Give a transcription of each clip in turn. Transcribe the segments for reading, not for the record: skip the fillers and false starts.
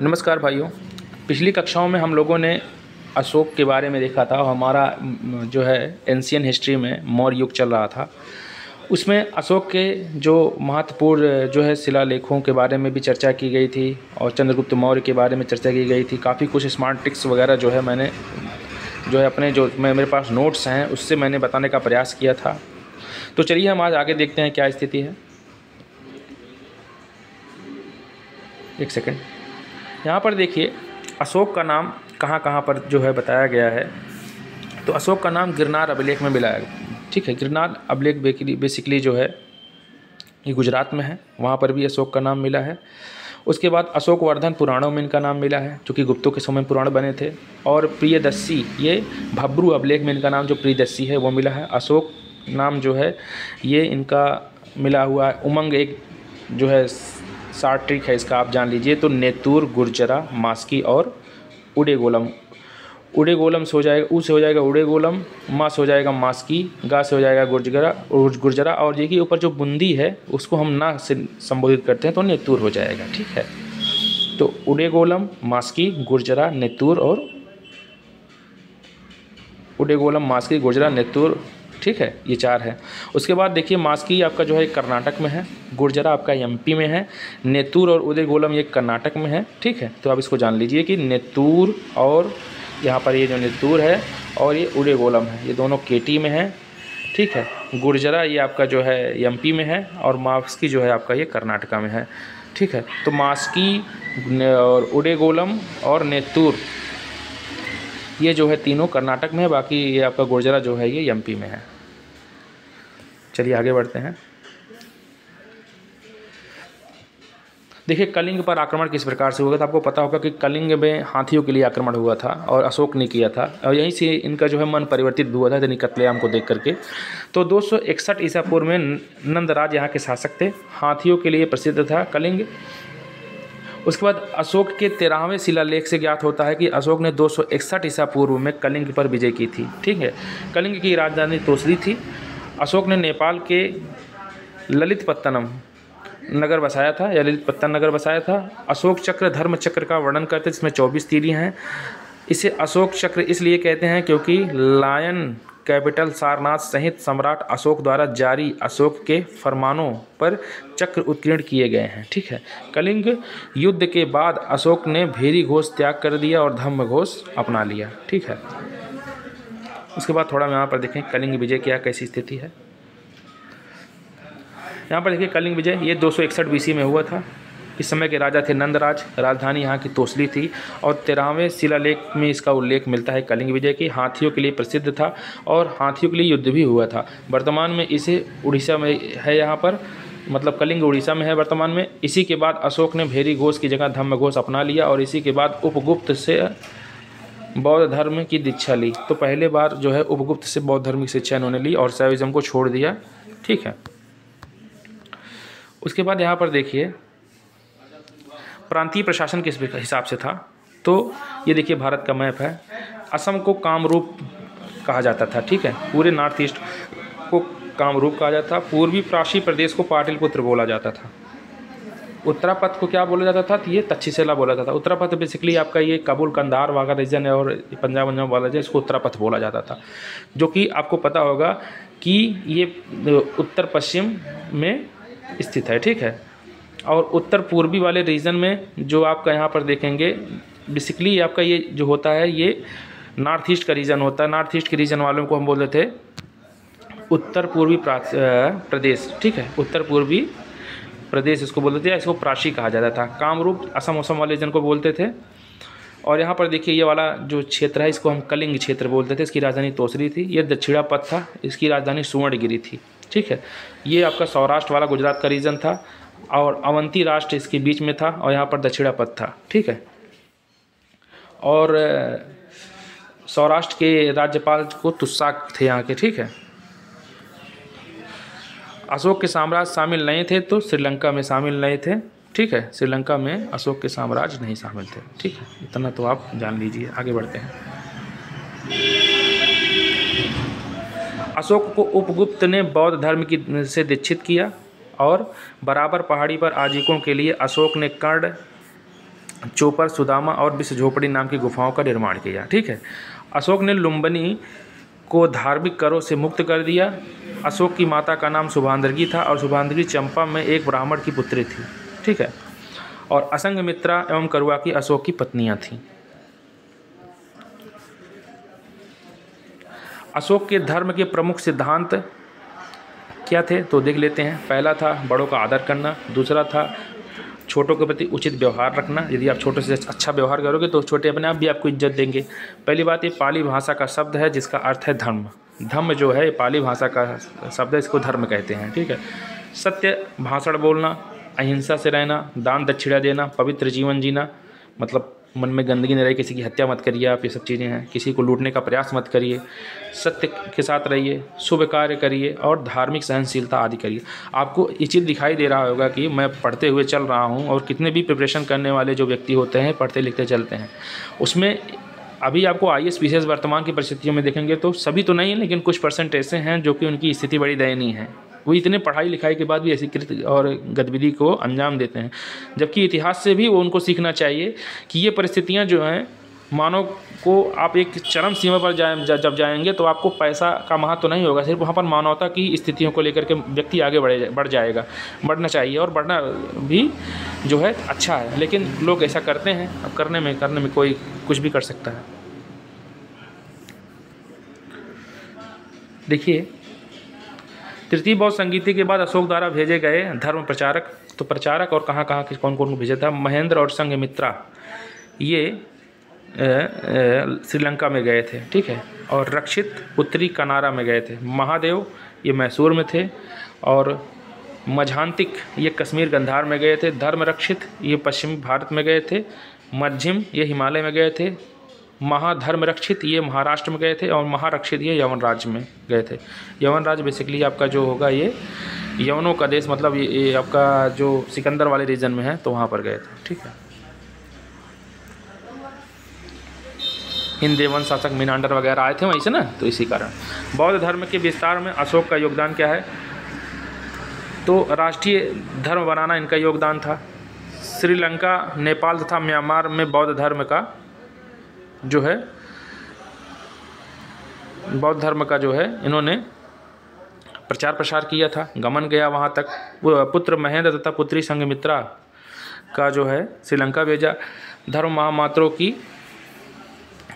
नमस्कार भाइयों। पिछली कक्षाओं में हम लोगों ने अशोक के बारे में देखा था और हमारा जो है एंशियन हिस्ट्री में मौर्य युग चल रहा था। उसमें अशोक के जो महत्वपूर्ण जो है शिलालेखों के बारे में भी चर्चा की गई थी और चंद्रगुप्त मौर्य के बारे में चर्चा की गई थी। काफ़ी कुछ स्मार्ट ट्रिक्स वगैरह जो है मैंने जो है अपने जो मेरे पास नोट्स हैं उससे मैंने बताने का प्रयास किया था। तो चलिए हम आज आगे देखते हैं क्या स्थिति है। एक सेकेंड, यहाँ पर देखिए अशोक का नाम कहाँ कहाँ पर जो है बताया गया है। तो अशोक का नाम गिरनार अभिलेख में मिला है। ठीक है, गिरनार अभिलेख बेसिकली जो है ये गुजरात में है, वहाँ पर भी अशोक का नाम मिला है। उसके बाद अशोकवर्धन पुराणों में इनका नाम मिला है, जो कि गुप्तों के समय पुराण बने थे। और प्रियदर्शी, ये भब्रू अभिलेख में इनका नाम जो प्रियदर्शी है वो मिला है। अशोक नाम जो है ये इनका मिला हुआ है। उमंग एक जो है शार्ट ट्रिक है, इसका आप जान लीजिए। तो नेतूर, गुर्जरा, मास्की और उडेगोलम। उडेगोलम से हो जाएगा, ऊ से हो जाएगा उडेगोलम, माँ से हो जाएगा मास्की, गा से हो जाएगा गुर्जरा और ये कि ऊपर जो बुंदी है उसको हम ना से संबोधित करते हैं तो नेतूर हो जाएगा। ठीक है, तो उडेगोलम, मास्की, गुर्जरा, नेतूर और उडेगोलम, मास्की, गुर्जरा, नेतूर। ठीक है, ये चार है। उसके बाद देखिए मास्की आपका जो है कर्नाटक में है, गुर्जरा आपका एमपी में है, नेतूर और उदेगोलम ये कर्नाटक में है। ठीक है, तो आप इसको जान लीजिए कि नेतूर और यहाँ पर ये जो नेतूर है और ये उडेगोलम है, ये दोनों केटी में है। ठीक है, गुर्जरा ये आपका जो है एमपी में है और मास्की जो है आपका ये कर्नाटका में है। ठीक है, तो मास्की और उडेगोलम और नेतूर ये जो है तीनों कर्नाटक में है, बाकी ये आपका गुर्जरा जो है ये एमपी में है। चलिए आगे बढ़ते हैं। देखिए कलिंग पर आक्रमण किस प्रकार से हुआ था। आपको पता होगा कि कलिंग में हाथियों के लिए आक्रमण हुआ था और अशोक ने किया था और यहीं से इनका जो है मन परिवर्तित भी हुआ था यानी कत्लेआम को देख करके। तो 261 ईसा पूर्व में नंदराज यहाँ के शासक थे। हाथियों के लिए प्रसिद्ध था कलिंग। उसके बाद अशोक के 13वें शिलालेख से ज्ञात होता है कि अशोक ने 261 ईसा पूर्व में कलिंग पर विजय की थी। ठीक है, कलिंग की राजधानी तोसली थी। अशोक ने नेपाल के ललितपत्तनम नगर बसाया था या ललितपत्तन नगर बसाया था। अशोक चक्र धर्म चक्र का वर्णन करते हैं, जिसमें 24 तीलियां हैं। इसे अशोक चक्र इसलिए कहते हैं क्योंकि लायन कैपिटल सारनाथ सहित सम्राट अशोक द्वारा जारी अशोक के फरमानों पर चक्र उत्कीर्ण किए गए हैं। ठीक है, कलिंग युद्ध के बाद अशोक ने भेरी घोष त्याग कर दिया और धम्म घोष अपना लिया। ठीक है, उसके बाद थोड़ा यहाँ पर देखें कलिंग विजय क्या कैसी स्थिति है। यहाँ पर देखिए कलिंग विजय ये 261 BC में हुआ था। इस समय के राजा थे नंदराज, राजधानी यहाँ की तोसली थी और 13वें शिलालेख में इसका उल्लेख मिलता है कलिंग विजय की। हाथियों के लिए प्रसिद्ध था और हाथियों के लिए युद्ध भी हुआ था। वर्तमान में इसे उड़ीसा में है, यहाँ पर मतलब कलिंग उड़ीसा में है वर्तमान में। इसी के बाद अशोक ने भेरी घोष की जगह धम्म घोष अपना लिया और इसी के बाद उपगुप्त से बौद्ध धर्म की दीक्षा ली। तो पहले बार जो है उपगुप्त से बौद्ध धर्म की शिक्षा इन्होंने ली और शैविज्म को छोड़ दिया। ठीक है, उसके बाद यहाँ पर देखिए प्रांतीय प्रशासन किस हिसाब से था। तो ये देखिए भारत का मैप है। असम को कामरूप कहा जाता था। ठीक है, पूरे नॉर्थ ईस्ट को कामरूप कहा जाता था। पूर्वी प्राची प्रदेश को पाटलिपुत्र बोला जाता था। उत्तरापथ को क्या बोला जाता था, तो ये तक्षशिला बोला जाता था। उत्तरापथ बेसिकली आपका ये काबुल कंधार वाघा रीजन है और पंजाब वाला रीजन, इसको उत्तरापथ बोला जाता था। जो कि आपको पता होगा कि ये उत्तर पश्चिम में स्थित है। ठीक है, और उत्तर पूर्वी वाले रीजन में जो आपका यहाँ पर देखेंगे बेसिकली आपका ये जो होता है ये नॉर्थ ईस्ट का रीजन होता है। नॉर्थ ईस्ट के रीजन वालों को हम बोलते थे उत्तर पूर्वी प्रदेश। ठीक है, उत्तर पूर्वी प्रदेश इसको बोलते थे, इसको प्राची कहा जाता था। कामरूप असम वाले रीजन को बोलते थे। और यहाँ पर देखिए ये वाला जो क्षेत्र है इसको हम कलिंग क्षेत्र बोलते थे। इसकी राजधानी तोसली थी। ये दक्षिणापथ था, इसकी राजधानी सुवर्णगिरी थी। ठीक है, ये आपका सौराष्ट्र वाला गुजरात का रीजन था और अवंती राष्ट्र इसके बीच में था और यहाँ पर दक्षिणापथ था। ठीक है, और सौराष्ट्र के राज्यपाल को तुस्साक थे यहाँ के। ठीक है, अशोक के साम्राज्य शामिल नहीं थे तो श्रीलंका में शामिल नहीं थे। ठीक है, श्रीलंका में अशोक के साम्राज्य नहीं शामिल थे। ठीक है, इतना तो आप जान लीजिए। आगे बढ़ते हैं। अशोक को उपगुप्त ने बौद्ध धर्म की से दीक्षित किया और बराबर पहाड़ी पर आजीविकों के लिए अशोक ने कर्ण चोपर, सुदामा और विश्व झोपड़ी नाम की गुफाओं का निर्माण किया। ठीक है। अशोक ने लुम्बिनी को धार्मिक करों से मुक्त कर दिया। अशोक की माता का नाम शुभांगी था और शुभांगी चंपा में एक ब्राह्मण की पुत्री थी। ठीक है। और असंगमित्रा एवं करुआ की अशोक की पत्नियां थीं। अशोक के धर्म के प्रमुख सिद्धांत क्या थे तो देख लेते हैं। पहला था बड़ों का आदर करना। दूसरा था छोटों के प्रति उचित व्यवहार रखना। यदि आप छोटों से अच्छा व्यवहार करोगे तो छोटे अपने आप भी आपको इज्जत देंगे। पहली बात, ये पाली भाषा का शब्द है जिसका अर्थ है धर्म। धम्म जो है पाली भाषा का शब्द है, इसको धर्म कहते हैं। ठीक है। सत्य भाषण बोलना, अहिंसा से रहना, दान दक्षिणा देना, पवित्र जीवन जीना, मतलब मन में गंदगी न रहे, किसी की हत्या मत करिए आप, ये सब चीज़ें हैं। किसी को लूटने का प्रयास मत करिए, सत्य के साथ रहिए, शुभ कार्य करिए और धार्मिक सहनशीलता आदि करिए। आपको ये चीज़ दिखाई दे रहा होगा कि मैं पढ़ते हुए चल रहा हूँ, और कितने भी प्रिपरेशन करने वाले जो व्यक्ति होते हैं पढ़ते लिखते चलते हैं, उसमें अभी आपको IAS PCS वर्तमान की परिस्थितियों में देखेंगे तो सभी तो नहीं है, लेकिन कुछ % ऐसे हैं जो कि उनकी स्थिति बड़ी दयनीय है। वो इतने पढ़ाई लिखाई के बाद भी ऐसी कृत्य और गतिविधि को अंजाम देते हैं, जबकि इतिहास से भी वो उनको सीखना चाहिए कि ये परिस्थितियां जो हैं, मानव को आप एक चरम सीमा पर जब जाएंगे तो आपको पैसा का महत्व तो नहीं होगा, सिर्फ वहाँ पर मानवता की स्थितियों को लेकर के व्यक्ति आगे बढ़ जाएगा। बढ़ना चाहिए और बढ़ना भी जो है अच्छा है, लेकिन लोग ऐसा करते हैं। अब करने में कोई कुछ भी कर सकता है। देखिए, तृतीय बौद्ध संगीति के बाद अशोक द्वारा भेजे गए धर्म प्रचारक, तो प्रचारक और कहाँ कौन को भेजा था। महेंद्र और संघमित्रा ये श्रीलंका में गए थे। ठीक है। और रक्षित उत्तरी कनारा में गए थे। महादेव ये मैसूर में थे, और मझांतिक ये कश्मीर गंधार में गए थे। धर्म रक्षित ये पश्चिमी भारत में गए थे। मध्यम ये हिमालय में गए थे। महाधर्म रक्षित ये महाराष्ट्र में गए थे, और महारक्षित ये यवन राज्य में गए थे। यवन राज्य बेसिकली आपका जो होगा ये यवनों का देश, मतलब ये आपका जो सिकंदर वाले रीजन में है, तो वहाँ पर गए थे। ठीक है। हिंद देवन शासक मिनांडर वगैरह आए थे वहीं से ना, तो इसी कारण। बौद्ध धर्म के विस्तार में अशोक का योगदान क्या है, तो राष्ट्रीय धर्म बनाना इनका योगदान था। श्रीलंका, नेपाल तथा म्यांमार में बौद्ध धर्म का जो है इन्होंने प्रचार प्रसार किया था। गमन गया वहाँ तक। पुत्र महेंद्र तथा पुत्री संघमित्रा का जो है श्रीलंका भेजा। धर्म महामात्रों की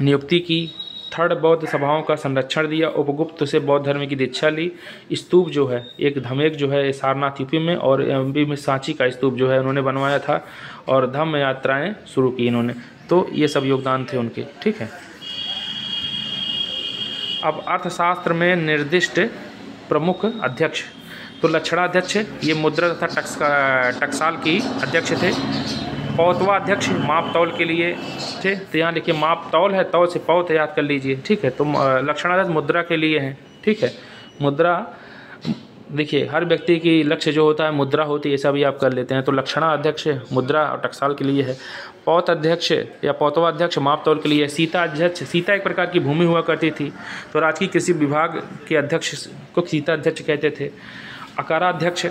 नियुक्ति की। थर्ड, बौद्ध सभाओं का संरक्षण दिया। उपगुप्त से बौद्ध धर्म की दीक्षा ली। स्तूप जो है, एक धमेक जो है सारनाथ यूपी में, और एमपी में सांची का स्तूप जो है उन्होंने बनवाया था, और धम्म यात्राएं शुरू की इन्होंने। तो ये सब योगदान थे उनके। ठीक है। अब अर्थशास्त्र में निर्दिष्ट प्रमुख अध्यक्ष, तो लक्षणाध्यक्ष ये मुद्रा तथा टकसाल की अध्यक्ष थे। पौतवा अध्यक्ष माप तौल के लिए थे, तो यहाँ लिखिए माप तौल है, तौल से पौत याद कर लीजिए। ठीक है। तो लक्षणाध्यक्ष मुद्रा के लिए हैं। ठीक है। मुद्रा देखिए, हर व्यक्ति की लक्ष्य जो होता है मुद्रा होती है, ऐसा भी आप कर लेते हैं। तो लक्षणा अध्यक्ष मुद्रा और टकसाल के लिए है। पौत अध्यक्ष या पौतवा अध्यक्ष माप तौल के लिए। सीता अध्यक्ष, सीता एक प्रकार की भूमि हुआ करती थी, तो राजकीय कृषि विभाग के अध्यक्ष को सीता अध्यक्ष कहते थे। अकाराध्यक्ष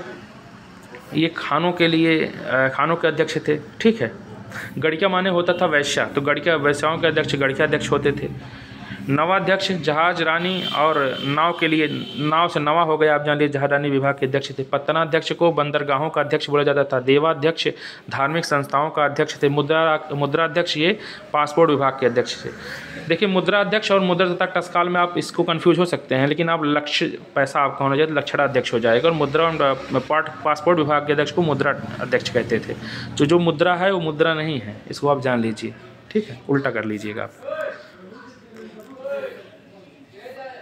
ये खानों के लिए खानों के अध्यक्ष थे। ठीक है। गढ़िया माने होता था वैश्या, तो गढ़िया वैश्याओं के अध्यक्ष गढ़िया अध्यक्ष होते थे। नवाध्यक्ष जहाज रानी और नाव के लिए, नाव से नवा हो गया आप जान लीजिए, जहाज रानी विभाग के अध्यक्ष थे। पत्तनाध्यक्ष को बंदरगाहों का अध्यक्ष बोला जाता था। देवाध्यक्ष धार्मिक संस्थाओं का अध्यक्ष थे। मुद्राध्यक्ष ये पासपोर्ट विभाग के अध्यक्ष थे। देखिए, मुद्राध्यक्ष और मुद्रा तथा टकसाल में आप इसको कंफ्यूज हो सकते हैं, लेकिन आप लक्ष्य पैसा आपका होना चाहिए तो लक्षणाध्यक्ष हो जाएगा, और मुद्रा पासपोर्ट विभाग के अध्यक्ष को मुद्रा अध्यक्ष कहते थे। तो जो मुद्रा है वो मुद्रा नहीं है, इसको आप जान लीजिए। ठीक है। उल्टा कर लीजिएगा आप।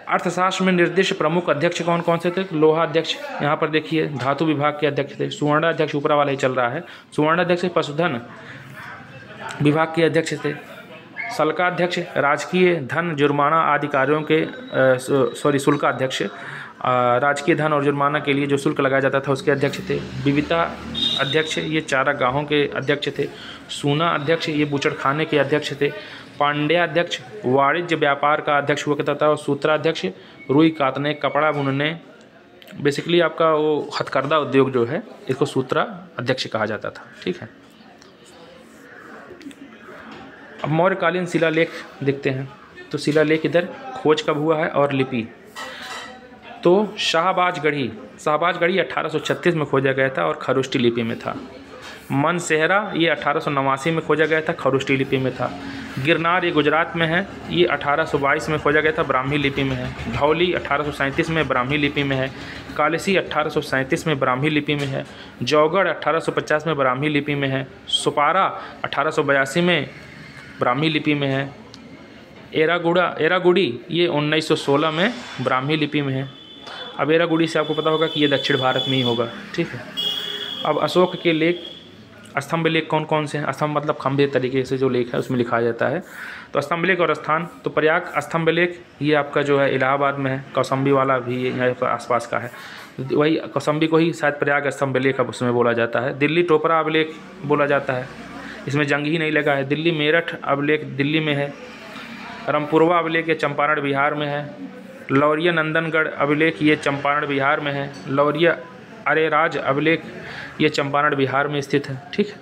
अर्थशास्त्र में निर्दिष्ट प्रमुख अध्यक्ष कौन कौन से थे, लोहा अध्यक्ष यहाँ पर देखिए धातु विभाग के अध्यक्ष थे। सुवर्ण अध्यक्ष ऊपरा वाला ही चल रहा है। सुवर्ण अध्यक्ष पशुधन विभाग के अध्यक्ष थे। शुल्काध्यक्ष राजकीय धन जुर्माना आदि कार्यों के शुल्काध्यक्ष राजकीय धन और जुर्माना के लिए जो शुल्क लगाया जाता था उसके अध्यक्ष थे। विविता अध्यक्ष ये चारागाहों के अध्यक्ष थे। सूना अध्यक्ष ये बूचड़खाने के अध्यक्ष थे। पांड्याध्यक्ष वाणिज्य व्यापार का अध्यक्ष हुआ करता था। और सूत्राध्यक्ष रुई कातने, कपड़ा बुनने, बेसिकली आपका वो हथकरघा उद्योग जो है, इसको सूत्रा अध्यक्ष कहा जाता था। ठीक है। अब मौर्यकालीन शिलालेख देखते हैं। तो शिलालेख इधर खोज कब हुआ है और लिपि, तो शाहबाजगढ़ी 1836 में खोजा गया था और खरोष्टी लिपि में था। मनसेहरा ये 1889 में खोजा गया था, खरोष्टी लिपि में था। गिरनार ये गुजरात में है, ये 1822 में खोजा गया था, ब्राह्मी लिपि में है। धौली 1837 में ब्राह्मी लिपि में है। कालसी 1837 में ब्राह्मी लिपि में है। जौगढ़ 1850 में ब्राह्मी लिपि में है। सुपारा 1882 में ब्राह्मी लिपि में है। एरागुड़ी ये 1916 में ब्राह्मी लिपि में है। अब एरागुड़ी से आपको पता होगा कि ये दक्षिण भारत में ही होगा, ठीक है। अब अशोक के लेख, स्तंभ लेख कौन कौन से हैं? स्तंभ मतलब खंभे तरीके से जो लेख है उसमें लिखा जाता है। तो स्तंभ लेख और स्थान, तो प्रयाग स्तंभ लेख ये आपका जो है इलाहाबाद में है। कौसम्बी वाला भी यहाँ पर आसपास का है, वही कौसम्बी को ही शायद प्रयाग स्तंभ लेख अब उसमें बोला जाता है। दिल्ली टोपरा अभिलेख बोला जाता है, इसमें जंग ही नहीं लगा है। दिल्ली मेरठ अभिलेख दिल्ली में है। रामपुरवा अभिलेख ये चंपारण बिहार में है। लौरिया नंदनगढ़ अभिलेख ये चंपारण बिहार में है। लौरिया अरेराज अभिलेख ये चंपारण बिहार में स्थित है, ठीक है।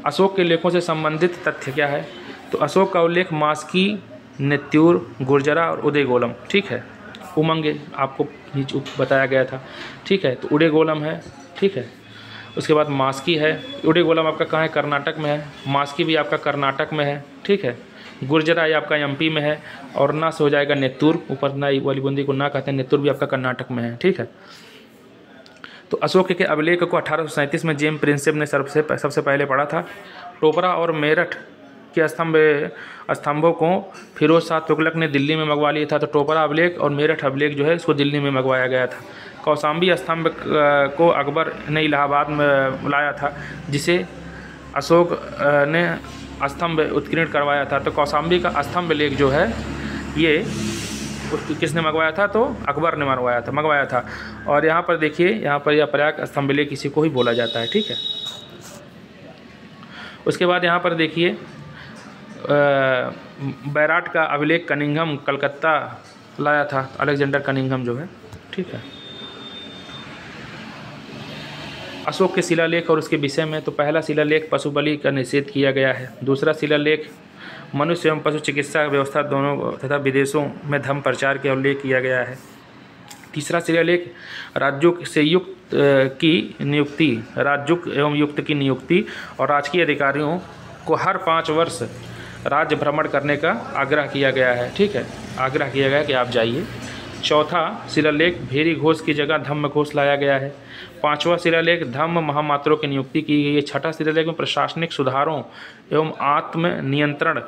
अशोक के लेखों से संबंधित तथ्य क्या है? तो अशोक का उल्लेख मास्की, नेत्यूर, गुर्जरा और उदयगोलम, ठीक है। उमंगे आपको बताया गया था, ठीक है। तो उदयगोलम है, ठीक है। उसके बाद मास्की है। उदयगोलम आपका कहाँ है? कर्नाटक में है। मास्की भी आपका कर्नाटक में है, ठीक है। गुर्जरा ये आपका एमपी में है। और ना से हो जाएगा नेत्तूर, ऊपर ना वाली बूंदी को ना कहते हैं, नेत्तूर भी आपका कर्नाटक में है, ठीक है। तो अशोक के अभिलेख को 1837 में जेम्स प्रिंसेप ने सबसे पहले पढ़ा था। टोपरा और मेरठ के स्तंभों को फिरोज शाह तुगलक ने दिल्ली में मंगवा लिया था। तो टोपरा अभिलेख और मेरठ अभिलेख जो है इसको दिल्ली में मंगवाया गया था। कौशाम्बी स्तंभ को अकबर ने इलाहाबाद में लाया था, जिसे अशोक ने स्तंभ उत्कीर्ण करवाया था। तो कौशाम्बी का स्तंभ लेख जो है ये किसने मंगवाया था? तो अकबर ने मंगवाया था। और यहाँ पर देखिए, यहाँ पर यह प्रयाग स्तंभ लेख किसी को ही बोला जाता है, ठीक है। उसके बाद यहाँ पर देखिए बैराट का अभिलेख कनिंघम कलकत्ता लाया था, अलेक्जेंडर कनिंघम जो है, ठीक है। अशोक के शिलालेख और उसके विषय में, तो पहला शिलालेख पशु बलि का निषेध किया गया है। दूसरा शिलालेख मनुष्य एवं पशु चिकित्सा व्यवस्था दोनों तथा विदेशों में धर्म प्रचार का उल्लेख किया गया है। तीसरा शिलालेख राज्यों से युक्त एवं युक्त की नियुक्ति और राजकीय अधिकारियों को हर 5 वर्ष राज्य भ्रमण करने का आग्रह किया गया है, ठीक है। आग्रह किया गया कि आप जाइए। चौथा शिलालेख भेरी घोष की जगह धम्म घोष लाया गया है। 5वां शिलालेख धम्म महामात्रों की नियुक्ति की गई है। 6ठा शिलालेख में प्रशासनिक सुधारों एवं आत्म नियंत्रण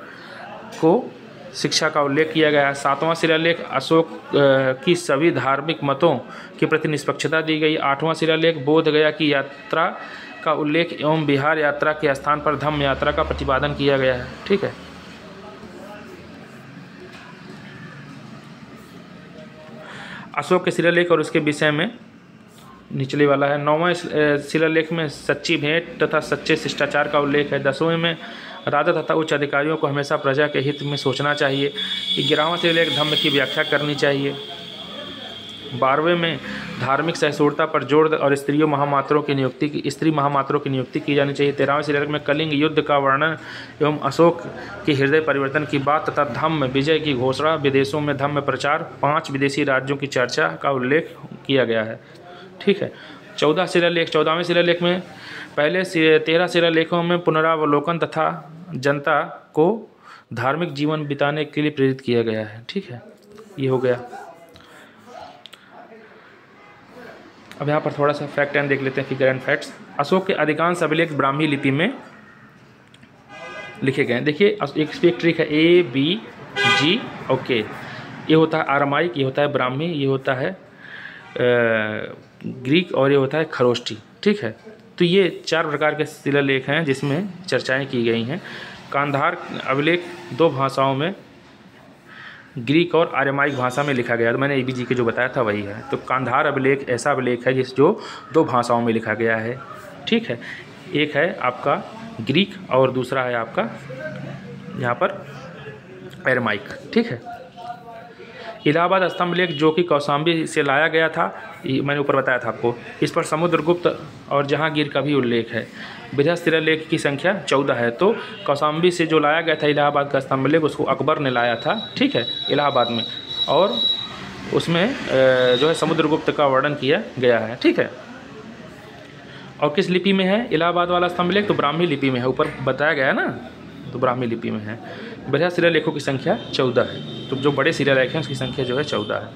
को शिक्षा का उल्लेख किया गया है। 7वां शिलालेख अशोक की सभी धार्मिक मतों के प्रति निष्पक्षता दी गई। 8वां शिलालेख बोध गया की यात्रा का उल्लेख एवं बिहार यात्रा के स्थान पर धम्म यात्रा का प्रतिपादन किया गया है, ठीक है। अशोक के शिलालेख और उसके विषय में निचले वाला है। 9वां शिलालेख में सच्ची भेंट तथा सच्चे शिष्टाचार का उल्लेख है। 10वें में राजा तथा उच्च अधिकारियों को हमेशा प्रजा के हित में सोचना चाहिए। 11वां शिलालेख धम्म की व्याख्या करनी चाहिए। 12वें में धार्मिक सहिष्णुता पर जोर और स्त्री महामात्रों की नियुक्ति की जानी चाहिए। 13वें शिलालेख में कलिंग युद्ध का वर्णन एवं अशोक के हृदय परिवर्तन की बात तथा धम्म विजय की घोषणा, विदेशों में धम्म प्रचार, 5 विदेशी राज्यों की चर्चा का उल्लेख किया गया है, ठीक है। 14वें शिलालेख में पहले 13 शिलालेखों में पुनरावलोकन तथा जनता को धार्मिक जीवन बिताने के लिए प्रेरित किया गया है, ठीक है। ये हो गया। अब यहाँ पर थोड़ा सा फैक्ट एंड देख लेते हैं, फिगर एंड फैक्ट्स। अशोक के अधिकांश अभिलेख ब्राह्मी लिपि में लिखे गए हैं। देखिए एक ट्रिक है, ABG ओके। ये होता है आरामाइक, ये होता है ब्राह्मी, ये होता है ग्रीक और ये होता है खरोष्टी, ठीक है। तो ये 4 प्रकार के शिलालेख हैं जिसमें चर्चाएं की गई हैं। कांधार अभिलेख 2 भाषाओं में, ग्रीक और आरामाइक भाषा में लिखा गया। तो मैंने ABG के जो बताया था वही है। तो कांधार अभिलेख ऐसा अभिलेख है जो 2 भाषाओं में लिखा गया है, ठीक है। एक है आपका ग्रीक और दूसरा है आपका यहाँ पर आरामाइक, ठीक है। इलाहाबाद स्तंभ लेख जो कि कौशाम्बी से लाया गया था, मैंने ऊपर बताया था आपको। इस पर समुद्रगुप्त और जहांगीर का भी उल्लेख है। बृहद शिलालेख की संख्या 14 है। तो कौशाम्बी से जो लाया गया था इलाहाबाद का स्तंभ लेख, उसको अकबर ने लाया था, ठीक है, इलाहाबाद में, और उसमें जो है समुद्रगुप्त का वर्णन किया गया है, ठीक है। और किस लिपि में है इलाहाबाद वाला स्तंभ लेख? तो ब्राह्मी लिपि में है, ऊपर बताया गया है ना, तो ब्राह्मी लिपि में है। बृहद शिलालेखों की संख्या 14 है। तो जो बड़े शिलालेख हैं उसकी संख्या जो है 14 है,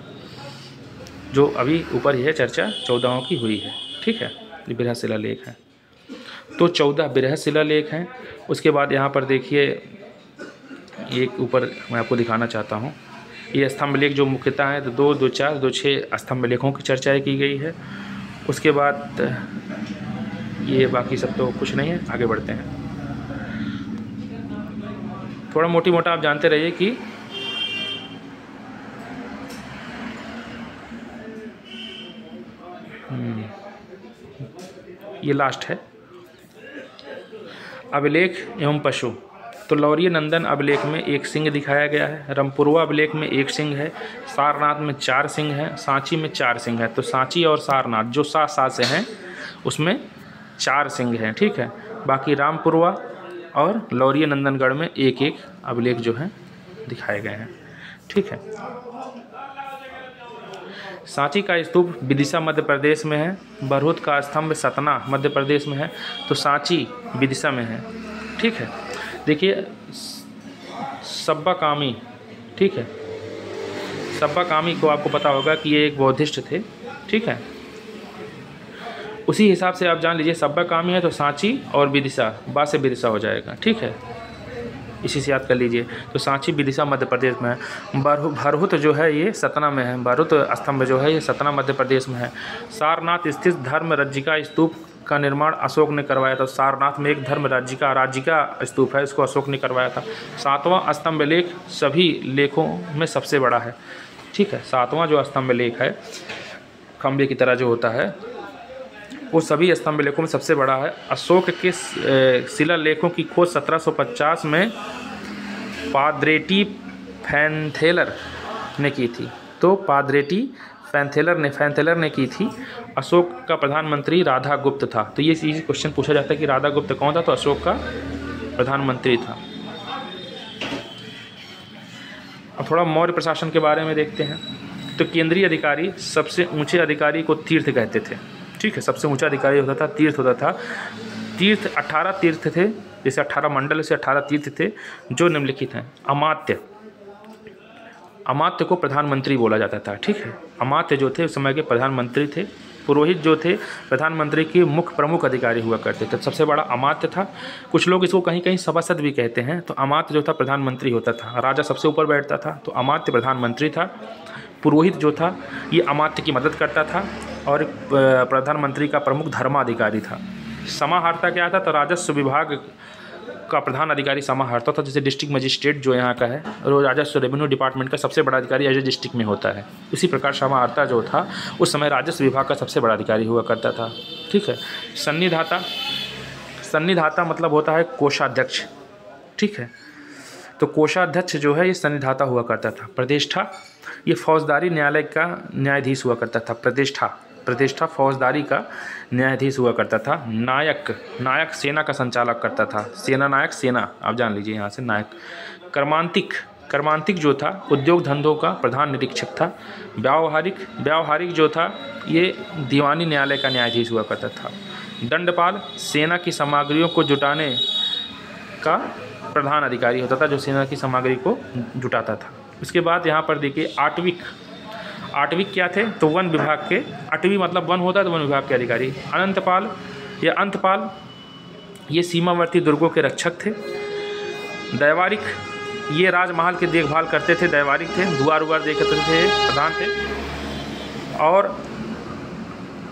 जो अभी ऊपर ही है चर्चा 14 की हुई है, ठीक है। ये बृहद शिलालेख है। तो 14 बृहद शिलालेख हैं। उसके बाद यहाँ पर देखिए एक ऊपर मैं आपको दिखाना चाहता हूँ, ये स्तंभ लेख जो मुख्यतः हैं, तो 2, 2, 4, 2, 6 स्तंभ लेखों की चर्चा की गई है। उसके बाद ये बाकी सब तो कुछ नहीं है, आगे बढ़ते हैं। थोड़ा मोटी मोटा आप जानते रहिए कि ये लास्ट है अभिलेख एवं पशु। तो लौर्य नंदन अभिलेख में 1 सिंह दिखाया गया है, रमपुरवा अभिलेख में 1 सिंह है, सारनाथ में 4 सिंह है, सांची में 4 सिंह है। तो सांची और सारनाथ जो 7 से हैं उसमें 4 सिंह हैं, ठीक है। बाकी रामपुरवा और लौर्य नंदनगढ़ में 1 अभिलेख जो हैं दिखाए गए हैं, ठीक है। सांची का स्तूप विदिशा मध्य प्रदेश में है, बरहुत का स्तंभ सतना मध्य प्रदेश में है। तो सांची विदिशा में है, ठीक है। देखिए सब्बा कामी, ठीक है, सब्बा कामी को आपको पता होगा कि ये एक बौद्धिस्ट थे, ठीक है। उसी हिसाब से आप जान लीजिए सब्बा कामी है तो सांची और विदिशा, बा से विदिशा हो जाएगा, ठीक है, इसी से याद कर लीजिए। तो सांची विदिशा मध्य प्रदेश में है। बरहुत जो है ये सतना में है, बरहुत स्तंभ जो है ये सतना मध्य प्रदेश में है। सारनाथ स्थित धर्म रज्जिका स्तूप का निर्माण अशोक ने करवाया था। सारनाथ में एक धर्म राज्जिका स्तूप है, इसको अशोक ने करवाया था। 7वां स्तंभ लेख सभी लेखों में सबसे बड़ा है, ठीक है। 7वां जो स्तंभ लेख है खंबे की तरह जो होता है वो सभी स्तंभ लेखों में सबसे बड़ा है। अशोक के शिलालेखों की खोज 1750 में पाद्रेटी फैंथेलर ने की थी। तो पाद्रेटी फैंथेलर ने की थी। अशोक का प्रधानमंत्री राधा गुप्त था। तो ये क्वेश्चन पूछा जाता है कि राधा गुप्त कौन था? तो अशोक का प्रधानमंत्री था। अब थोड़ा मौर्य प्रशासन के बारे में देखते हैं। तो केंद्रीय अधिकारी सबसे ऊंचे अधिकारी को तीर्थ कहते थे, ठीक है। सबसे ऊंचा अधिकारी होता था तीर्थ होता था। तीर्थ 18 तीर्थ थे, जैसे 18 मंडल से 18 तीर्थ थे जो निम्नलिखित हैं। अमात्य को प्रधानमंत्री बोला जाता था, ठीक है। अमात्य जो थे उस समय के प्रधानमंत्री थे। पुरोहित जो थे प्रधानमंत्री के मुख्य प्रमुख अधिकारी हुआ करते थे। सबसे बड़ा अमात्य था। कुछ लोग इसको कहीं कहीं सभासद भी कहते हैं। तो अमात्य जो था प्रधानमंत्री होता था, राजा सबसे ऊपर बैठता था, तो अमात्य प्रधानमंत्री था। पुरोहित जो था ये अमात्य की मदद करता था और प्रधानमंत्री का प्रमुख धर्माधिकारी था। समाहर्ता क्या था? तो राजस्व विभाग का प्रधान अधिकारी समाहर्ता था, जैसे डिस्ट्रिक्ट मजिस्ट्रेट जो यहाँ का है, और राजस्व रेवेन्यू डिपार्टमेंट का सबसे बड़ा अधिकारी एज डिस्ट्रिक्ट में होता है। उसी प्रकार समाहर्ता जो था उस समय राजस्व विभाग का सबसे बड़ा अधिकारी हुआ करता था, ठीक है। सन्निधाता मतलब होता है कोषाध्यक्ष, ठीक है। तो कोषाध्यक्ष जो है ये सन्निधाता हुआ करता था। प्रतिष्ठा ये फौजदारी न्यायालय का न्यायाधीश हुआ करता था। प्रतिष्ठा फौजदारी का न्यायाधीश हुआ करता था। नायक सेना का संचालक करता था। सेना नायक, सेना आप जान लीजिए यहाँ से नायक। कर्मांतिक जो था उद्योग धंधों का प्रधान निरीक्षक था। व्यावहारिक जो था ये दीवानी न्यायालय का न्यायाधीश हुआ करता था। दंडपाल सेना की सामग्रियों को जुटाने का प्रधान अधिकारी होता था, जो सेना की सामग्री को जुटाता था। उसके बाद यहाँ पर देखिए आठविक क्या थे? तो वन विभाग के, आठवीं मतलब वन होता है तो वन विभाग के अधिकारी। अंतपाल ये सीमावर्ती दुर्गों के रक्षक थे। दैवारिक ये राजमहल की देखभाल करते थे, दैवारिक थे, दुआर उआर देखते थे, प्रधान थे। और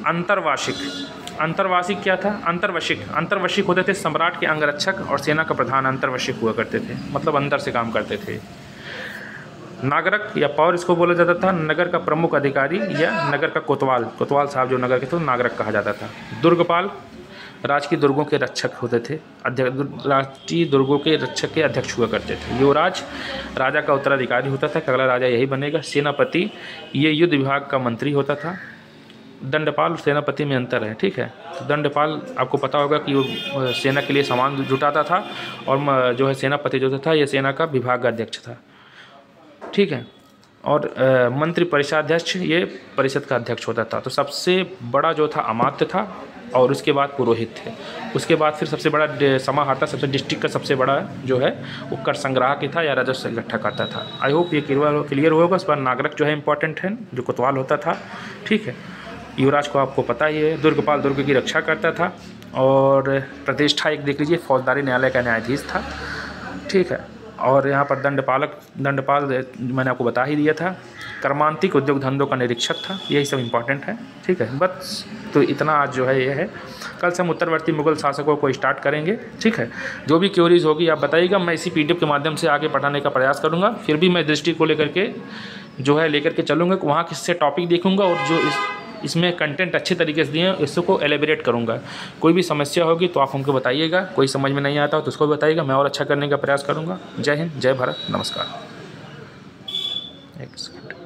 अंतर्वासिक क्या था? अंतर्वशिक होते थे सम्राट के अंगरक्षक और सेना का प्रधान अंतर्वशिक हुआ करते थे, मतलब अंदर से काम करते थे। नागरक या पौर इसको बोला जाता था। नगर का प्रमुख अधिकारी या नगर का कोतवाल साहब जो नगर के थे नागरक कहा जाता था। दुर्गपाल राजकीय दुर्गों के रक्षक होते थे, राष्ट्रीय दुर्गों के रक्षक के अध्यक्ष हुआ करते थे। युवराज राजा का उत्तराधिकारी होता था कि अगला राजा यही बनेगा। सेनापति ये युद्ध विभाग का मंत्री होता था। दंडपाल और सेनापति में अंतर है, ठीक है। तो दंडपाल आपको पता होगा कि वो सेना के लिए सामान जुटाता था, और जो है सेनापति जो था ये सेना का विभागाध्यक्ष था, ठीक है। और मंत्री परिषदाध्यक्ष ये परिषद का अध्यक्ष होता था। तो सबसे बड़ा जो था अमात्य था, और उसके बाद पुरोहित थे। उसके बाद फिर सबसे बड़ा समाहर्ता, सबसे डिस्ट्रिक्ट का सबसे बड़ा जो है वो कर संग्राहक था या राजस्व इकट्ठा करता था। आई होप ये क्लियर होगा। उस पर नागरिक जो है इंपॉर्टेंट है, जो कोतवाल होता था, ठीक है। युवराज को आपको पता ही है, दुर्गपाल दुर्ग की रक्षा करता था, और प्रतिष्ठा एक देख लीजिए, फौजदारी न्यायालय का न्यायाधीश था, ठीक है। और यहाँ पर दंडपाल मैंने आपको बता ही दिया था। कर्मांतिक उद्योग धंधों का निरीक्षक था। यही सब इंपॉर्टेंट है, ठीक है। बस तो इतना आज जो है ये है। कल से हम उत्तरवर्ती मुगल शासकों को स्टार्ट करेंगे, ठीक है। जो भी क्वेरीज होगी आप बताइएगा, मैं इसी PDF के माध्यम से आगे पढ़ाने का प्रयास करूँगा। फिर भी मैं दृष्टि को लेकर के चलूँगा, वहाँ किससे टॉपिक देखूँगा, और जो इसमें कंटेंट अच्छे तरीके से दिए हैं इसको एलेबरेट करूँगा। कोई भी समस्या होगी तो आप हमको बताइएगा, कोई समझ में नहीं आता हो तो उसको भी बताइएगा, मैं और अच्छा करने का प्रयास करूँगा। जय हिंद, जय भारत, नमस्कार। एक सेकंड।